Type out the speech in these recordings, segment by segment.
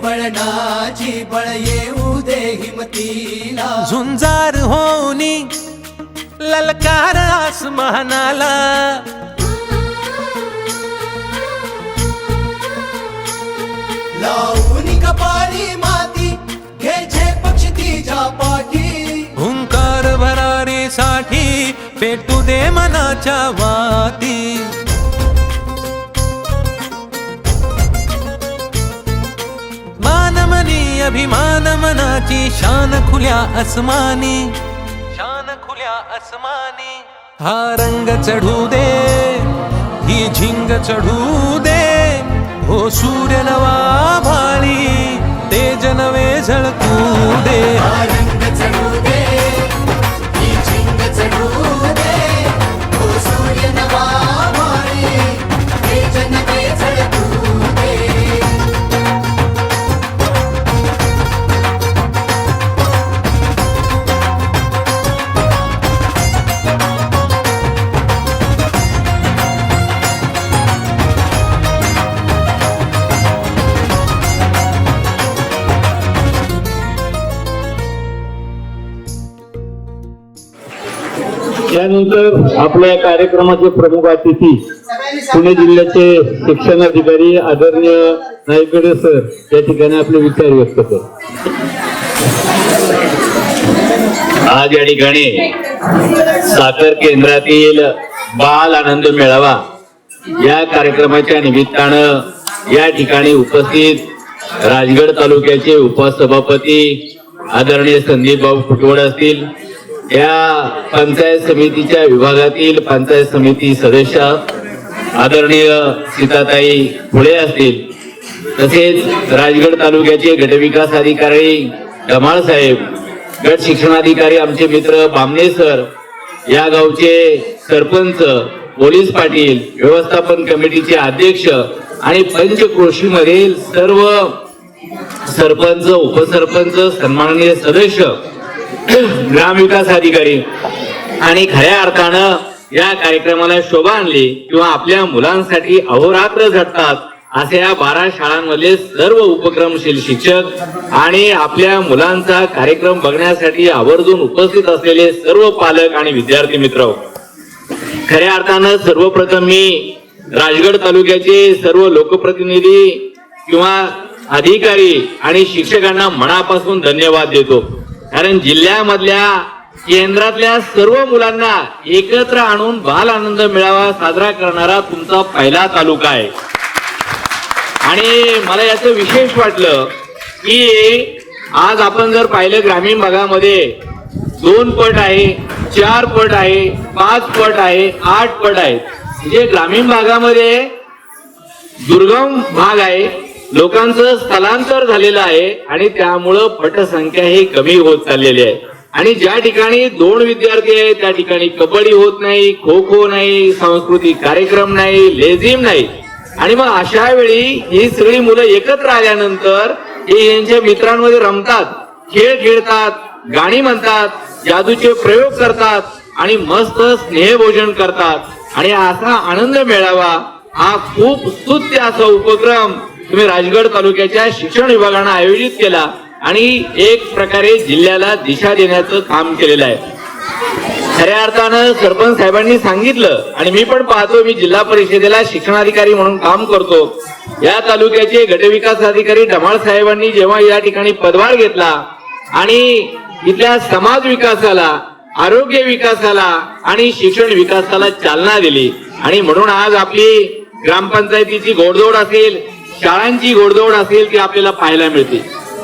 वळणाची बळ येऊ दे हिमतीला झुंजार होनी ललकार आसमानाला लावून कपाळी माती घे पक्ष तिच्या पाठी हुंकार भरारीसाठी पेटू दे मनाच्या वाती मानमनी अभिमान मनाची शान खुल्या आसमानी शान खुल्या आसमानी हा रंग चढू दे ही झिंग चढू दे हो सूर्य नवा भाळी तेज नवे झळकू दे हा रंग चढू दे ही झिंग चढू दे हो सूर्य नवा भाळी तेज नवे झळकू दे यानंतर आपल्या कार्यक्रमाचे प्रमुख अतिथी पुणे जिल्ह्याचे शिक्षण अधिकारी आदरणीय नाईकडे सर या ठिकाणी आपले विचार व्यक्त करतात. आज या ठिकाणी साखर केंद्रातील बाल आनंद मेळावा या कार्यक्रमाच्या निमित्तानं या ठिकाणी उपस्थित राजगड तालुक्याचे उपसभापती आदरणीय संदीप भाऊ फुटवड असतील, या पंचायत समितीच्या विभागातील पंचायत समिती सदस्य आदरणीय सीताताई फुले असतील, तसेच राजगड तालुक्याचे गटविकास अधिकारी धमाळ साहेब, गट शिक्षणाधिकारी आमचे मित्र बामणे सर, या गावचे सरपंच, पोलीस पाटील, व्यवस्थापन कमिटीचे अध्यक्ष आणि पंचक्रोशी मधील सर्व सरपंच, उपसरपंच, सन्माननीय सदस्य, ग्रामविकास अधिकारी आणि खऱ्या अर्थानं या कार्यक्रमाला शोभा आणली किंवा आपल्या मुलांसाठी अहोरात्र झटतात असे या 12 शाळांमधले सर्व उपक्रमशील शिक्षक आणि आपल्या मुलांचा कार्यक्रम बघण्यासाठी आवर्जून उपस्थित असलेले सर्व पालक आणि विद्यार्थी मित्र, खऱ्या अर्थानं सर्वप्रथम मी राजगड तालुक्याचे सर्व लोकप्रतिनिधी किंवा अधिकारी आणि शिक्षकांना मनापासून धन्यवाद देतो. कारण जिल्ह्यामधल्या केंद्रातल्या सर्व मुलांना एकत्र आणून बाल आनंद मेळावा साजरा करणारा तुमचा पहिला तालुका आहे. आणि मला याचं विशेष वाटलं की आज आपण जर पाहिलं ग्रामीण भागामध्ये 2 पट आहे, 4 पट आहे, 5 पट आहे, 8 पट आहे. म्हणजे ग्रामीण भागामध्ये दुर्गम भाग आहे, लोकांचं स्थलांतर झालेलं आहे आणि त्यामुळं पटसंख्या ही कमी होत चाललेली आहे. आणि ज्या ठिकाणी 2 विद्यार्थी आहेत त्या ठिकाणी कबड्डी होत नाही, खो खो नाही, सांस्कृतिक कार्यक्रम नाही, लेझिम नाही. आणि मग अशा वेळी ही सगळी मुलं एकत्र आल्यानंतर हे यांच्या मित्रांमध्ये रमतात, खेळ खेळतात, गाणी म्हणतात, जादूचे प्रयोग करतात आणि मस्त स्नेहभोजन करतात. आणि असा आनंद मेळावा हा खूप स्तुत्य असा उपक्रम तुम्ही राजगड तालुक्याच्या शिक्षण विभागानं आयोजित केला आणि एक प्रकारे जिल्ह्याला दिशा देण्याचं काम केलेलं आहे. खऱ्या अर्थानं सरपंच साहेबांनी सांगितलं आणि मी पण पाहतो, मी जिल्हा परिषदेला शिक्षणाधिकारी म्हणून काम करतो. या तालुक्याचे गटविकास अधिकारी धमाळ साहेबांनी जेव्हा या ठिकाणी पदभार घेतला आणि इथल्या समाज विकासाला, आरोग्य विकासाला आणि शिक्षण विकासाला चालना दिली. आणि म्हणून आज आपली ग्रामपंचायतीची घोडदौड असेल, शाळांची घोडदौड असेल ती आपल्याला पाहायला मिळते.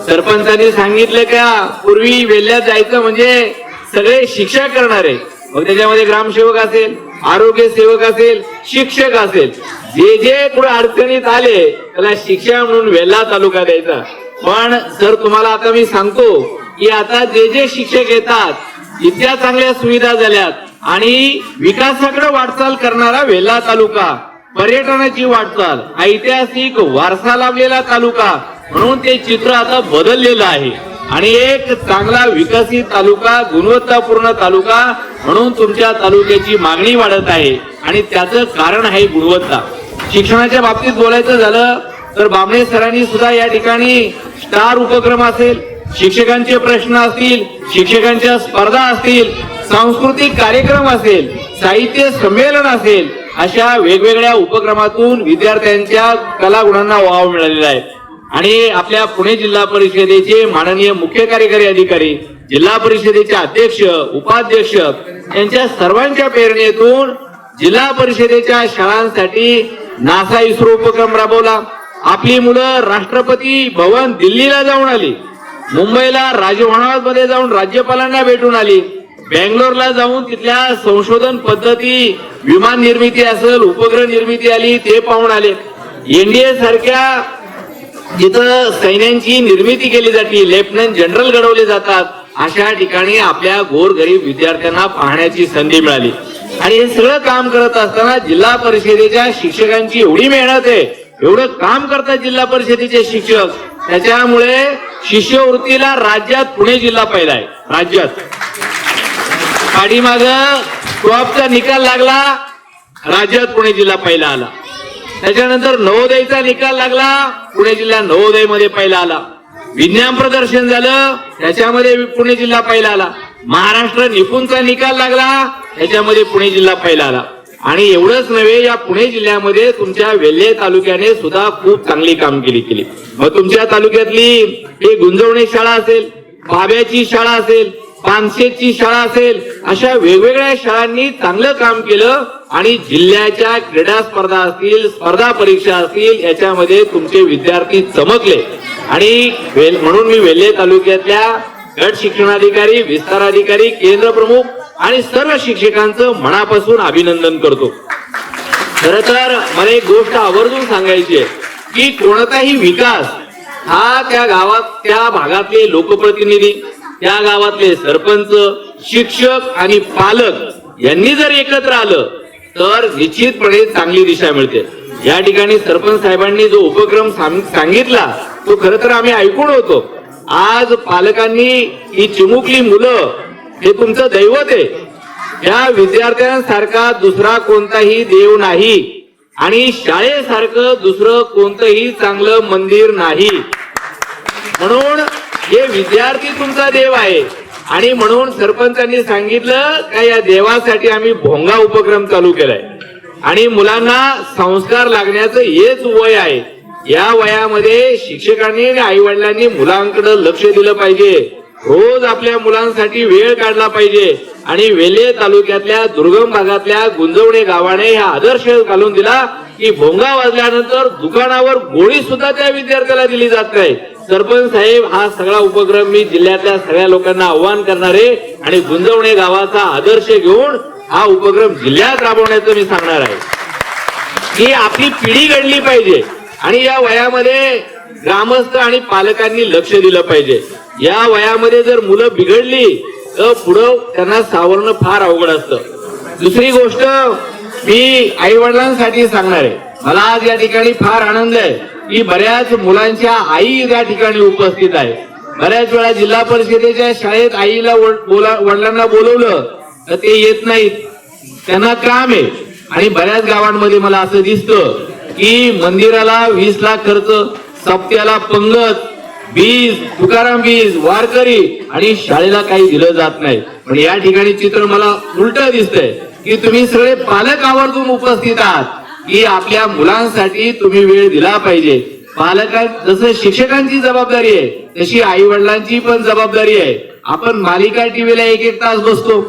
सरपंचांनी सांगितलं का पूर्वी वेल्ह्यात जायचं म्हणजे सगळे शिक्षा करणारे, मग त्याच्यामध्ये ग्रामसेवक असेल, आरोग्य सेवक असेल, शिक्षक असेल, जे जे कुठे अडचणीत आले त्याला शिक्षा म्हणून वेल्हा तालुका द्यायचा. पण सर तुम्हाला आता मी सांगतो की आता जे जे शिक्षक येतात इतक्या चांगल्या सुविधा झाल्यात आणि विकासाकडे वाटचाल करणारा वेल्हा तालुका, पर्यटनाची वाटचाल, ऐतिहासिक वारसा लाभलेला तालुका म्हणून ते चित्र आता बदललेलं आहे. आणि एक चांगला विकसित तालुका, गुणवत्तापूर्ण तालुका म्हणून तुमच्या तालुक्याची मागणी वाढत आहे आणि त्याचं कारण आहे गुणवत्ता. शिक्षणाच्या बाबतीत बोलायचं झालं तर बामणे सरांनी सुद्धा या ठिकाणी स्टार उपक्रम असेल, शिक्षकांचे प्रश्न असतील, शिक्षकांच्या स्पर्धा असतील, सांस्कृतिक कार्यक्रम असेल, साहित्य संमेलन असेल, अशा वेगवेगळ्या उपक्रमातून विद्यार्थ्यांच्या कलागुणांना वाव मिळालेला आहे. आणि आपल्या पुणे जिल्हा परिषदेचे माननीय मुख्य कार्यकारी अधिकारी, जिल्हा परिषदेचे अध्यक्ष, उपाध्यक्ष यांच्या सर्वांच्या प्रेरणेतून जिल्हा परिषदेच्या शाळांसाठी नासा इस्रो उपक्रम राबवला. आपली मुलं राष्ट्रपती भवन दिल्लीला जाऊन आली, मुंबईला राजभवनामध्ये जाऊन राज्यपालांना भेटून आली, बेंगलोरला जाऊन तिथल्या संशोधन पद्धती, विमान निर्मिती असेल, उपग्रह निर्मिती आली ते पाहून आले. एनडीए सारख्या जिथं सैन्यांची निर्मिती केली जाते, लेफ्टनंट जनरल घडवले जातात, अशा ठिकाणी आपल्या गोरगरीब विद्यार्थ्यांना पाहण्याची संधी मिळाली. आणि हे सगळं काम करत असताना जिल्हा परिषदेच्या शिक्षकांची एवढी मेहनत आहे, एवढं काम करतात जिल्हा परिषदेचे शिक्षक, त्याच्यामुळे शिष्यवृत्तीला राज्यात पुणे जिल्हा पहिला आहे. राज्यात पाठीमाग टॉपचा निकाल लागला, राज्यात पुणे जिल्हा पहिला आला. त्याच्यानंतर नवोदयचा निकाल लागला, पुणे जिल्हा नवोदय मध्ये पहिला आला. विज्ञान प्रदर्शन झालं, त्याच्यामध्ये पुणे जिल्हा पहिला आला. महाराष्ट्र निपुणचा निकाल लागला, त्याच्यामध्ये पुणे जिल्हा पहिला आला. आणि एवढंच नव्हे, या पुणे जिल्ह्यामध्ये तुमच्या वेल्हे तालुक्याने सुद्धा खूप चांगली कामगिरी केली. मग तुमच्या तालुक्यातली ही गुंजवणे शाळा असेल, बाब्याची शाळा असेल, पानशेतची शाळा असेल, अशा वेगवेगळ्या शाळांनी चांगलं काम केलं. आणि जिल्ह्याच्या क्रीडा स्पर्धा असतील, स्पर्धा परीक्षा असतील, याच्यामध्ये तुमचे विद्यार्थी चमकले. आणि म्हणून मी वेल्हे तालुक्यातल्या गट शिक्षणाधिकारी, विस्तार अधिकारी, केंद्र प्रमुख आणि सर्व शिक्षकांचं मनापासून अभिनंदन करतो. खर तर मला एक गोष्ट आवर्जून सांगायची आहे की कोणताही विकास हा त्या गावात, त्या भागातले लोकप्रतिनिधी, त्या गावातले सरपंच, शिक्षक आणि पालक यांनी जर एकत्र आलं तर निश्चितपणे चांगली दिशा मिळते. या ठिकाणी सरपंच साहेबांनी जो उपक्रम सांगितला तो खर तर आम्ही ऐकून होतो. आज पालकांनी ही चिमुकली मुलं हे तुमचं दैवत आहे. या विद्यार्थ्यांसारखा दुसरा कोणताही देव नाही आणि शाळेसारखं दुसरं कोणतंही चांगलं मंदिर नाही. म्हणून हे विद्यार्थी तुमचा देव आहे. आणि म्हणून सरपंचांनी सांगितलं का या देवासाठी आम्ही भोंगा उपक्रम चालू केलाय. आणि मुलांना संस्कार लागण्याचं हेच वय आहे. या वयामध्ये शिक्षकांनी आणि आई वडिलांनी मुलांकडे लक्ष दिलं पाहिजे. रोज आपल्या मुलांसाठी वेळ काढला पाहिजे. आणि वेल्हे तालुक्यातल्या दुर्गम भागातल्या गुंजवणे गावाने हा आदर्श घालून दिला की भोंगा वाजल्यानंतर दुकानावर गोळी सुद्धा त्या विद्यार्थ्याला दिली जात नाही. सरपंच साहेब, हा सगळा उपक्रम मी जिल्ह्यातल्या सगळ्या लोकांना आव्हान करणार आहे आणि गुंजवणे गावाचा आदर्श घेऊन हा उपक्रम जिल्ह्यात राबवण्याचं मी सांगणार आहे की आपली पिढी घडली पाहिजे. आणि या वयामध्ये ग्रामस्थ आणि पालकांनी लक्ष दिलं पाहिजे. या वयामध्ये जर मुलं बिघडली तर पुढं त्यांना सावरणं फार अवघड असतं. दुसरी गोष्ट मी आई वडिलांसाठी सांगणार आहे. मला आज या ठिकाणी फार आनंद आहे की बऱ्याच मुलांच्या आई या ठिकाणी उपस्थित आहे. बऱ्याच वेळा जिल्हा परिषदेच्या शाळेत आईला वडिलांना बोलवलं तर ते येत नाहीत, त्यांना काम आहे. आणि बऱ्याच गावांमध्ये मला असं दिसतं की मंदिराला 20 लाख खर्च, सप्त्याला पंगत, बीज, तुकाराम बीज, वारकरी आणि शाळेला काही दिलं जात नाही. पण या ठिकाणी चित्र मला उलट दिसतंय की तुम्ही सगळे पालक आवर्जून उपस्थित आहात की आपल्या मुलांसाठी तुम्ही वेळ दिला पाहिजे. पालकां जसं शिक्षकांची जबाबदारी आहे तशी आई वडिलांची पण जबाबदारी आहे. आपण मालिका टीव्हीला 1-1 तास बसतो,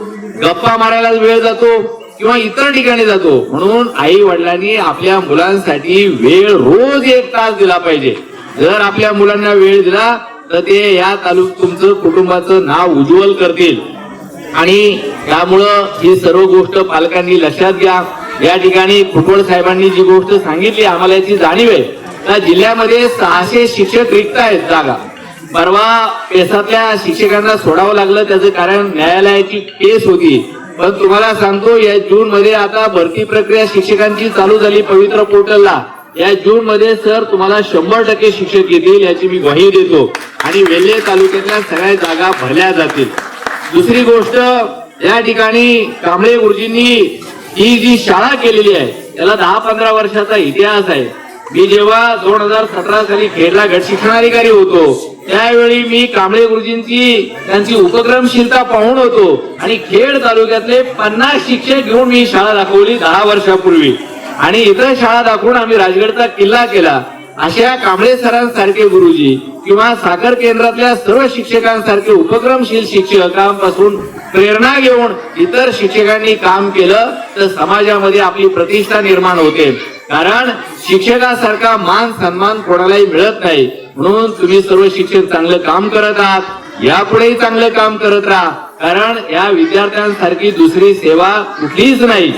गप्पा मारायला वेळ जातो किंवा इतर ठिकाणी जातो. म्हणून आई वडिलांनी आपल्या मुलांसाठी वेळ रोज 1 तास दिला पाहिजे. जर आपल्या मुलांना वेळ दिला तर ते या तुमचं कुटुंबाचं नाव उज्ज्वल करतील. आणि त्यामुळं ही सर्व गोष्ट पालकांनी लक्षात घ्या. या ठिकाणी फुटवळ साहेबांनी जी गोष्ट सांगितली आम्हाला याची जाणीव आहे. त्या जिल्ह्यामध्ये 600 शिक्षक रिक्त आहेत जागा. परवा पेसातल्या शिक्षकांना सोडावं लागलं, त्याचं कारण न्यायालयाची केस होती. पण तुम्हाला सांगतो या जून मध्ये आता भरती प्रक्रिया शिक्षकांची चालू झाली पवित्र पोर्टलला. या जून मध्ये सर तुम्हाला 100% शिक्षक येतील याची मी ग्वाही देतो. आणि वेल्हे तालुक्यातल्या सगळ्या जागा भरल्या जातील. दुसरी गोष्ट, या ठिकाणी कांबळे गुरुजींनी ही जी शाळा केलेली आहे त्याला 10-15 वर्षाचा इतिहास आहे. मी जेव्हा 2017 साली खेडला गट शिक्षणाधिकारी होतो त्यावेळी मी कांबळे गुरुजींची त्यांची उपक्रमशीलता पाहून होतो आणि खेड तालुक्यातले 50 शिक्षक घेऊन मी शाळा दाखवली 10 वर्षापूर्वी आणि इतर शाळा दाखवून आम्ही राजगडचा किल्ला केला. अशा कांबळे सरांसारखे गुरुजी किंवा साखर केंद्रातल्या सर्व शिक्षकांसारखे उपक्रमशील शिक्षकांपासून प्रेरणा घेऊन इतर शिक्षकांनी काम केलं तर समाजामध्ये आपली प्रतिष्ठा निर्माण होते. कारण शिक्षकासारखा मान सन्मान कोणालाही मिळत नाही. म्हणून तुम्ही सर्व शिक्षक चांगलं काम करत आहात, यापुढेही चांगलं काम करत राहा. कारण या विद्यार्थ्यांसारखी दुसरी सेवा कुठलीच नाही.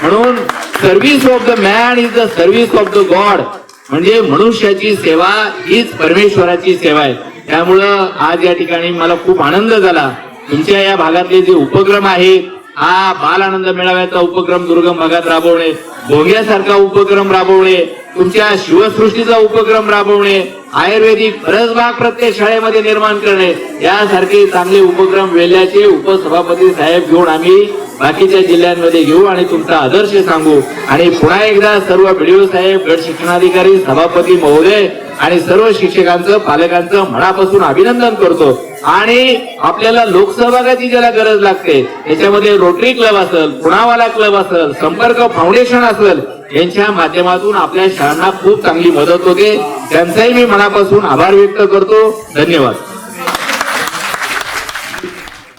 म्हणून service of the man is the service of the God. म्हणजे मनुष्याची सेवा हीच परमेश्वराची सेवा आहे. त्यामुळं आज या ठिकाणी मला खूप आनंद झाला. तुमच्या या भागातले जे उपक्रम आहेत, हा बाल आनंद मेळाव्याचा उपक्रम दुर्गम भागात राबवणे, भोंग्यासारखा उपक्रम राबवणे, तुमच्या शिवसृष्टीचा उपक्रम राबवणे, आयुर्वेदिक परसबाग प्रत्येक शाळेमध्ये निर्माण करणे, यासारखे चांगले उपक्रम वेल्ह्याचे उपसभापती साहेब घेऊन आम्ही बाकीच्या जिल्ह्यांमध्ये घेऊ आणि तुमचा आदर्श सांगू. आणि पुन्हा एकदा सर्व बीडीओ साहेब, गट शिक्षणाधिकारी, सभापती महोदय आणि सर्व शिक्षकांचं पालकांचं मनापासून अभिनंदन करतो. आणि आपल्याला लोकसहभागाची ज्याला गरज लागते त्याच्यामध्ये रोटरी क्लब असेल, पुणावाला क्लब असेल, संपर्क फाउंडेशन असेल, यांच्या माध्यमातून आपल्या शाळांना खूप चांगली मदत होते. त्यांचाही मी मनापासून आभार व्यक्त करतो. धन्यवाद.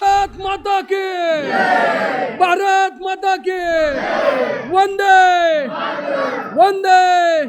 भारत माता की भारत माता की वंदे वंदे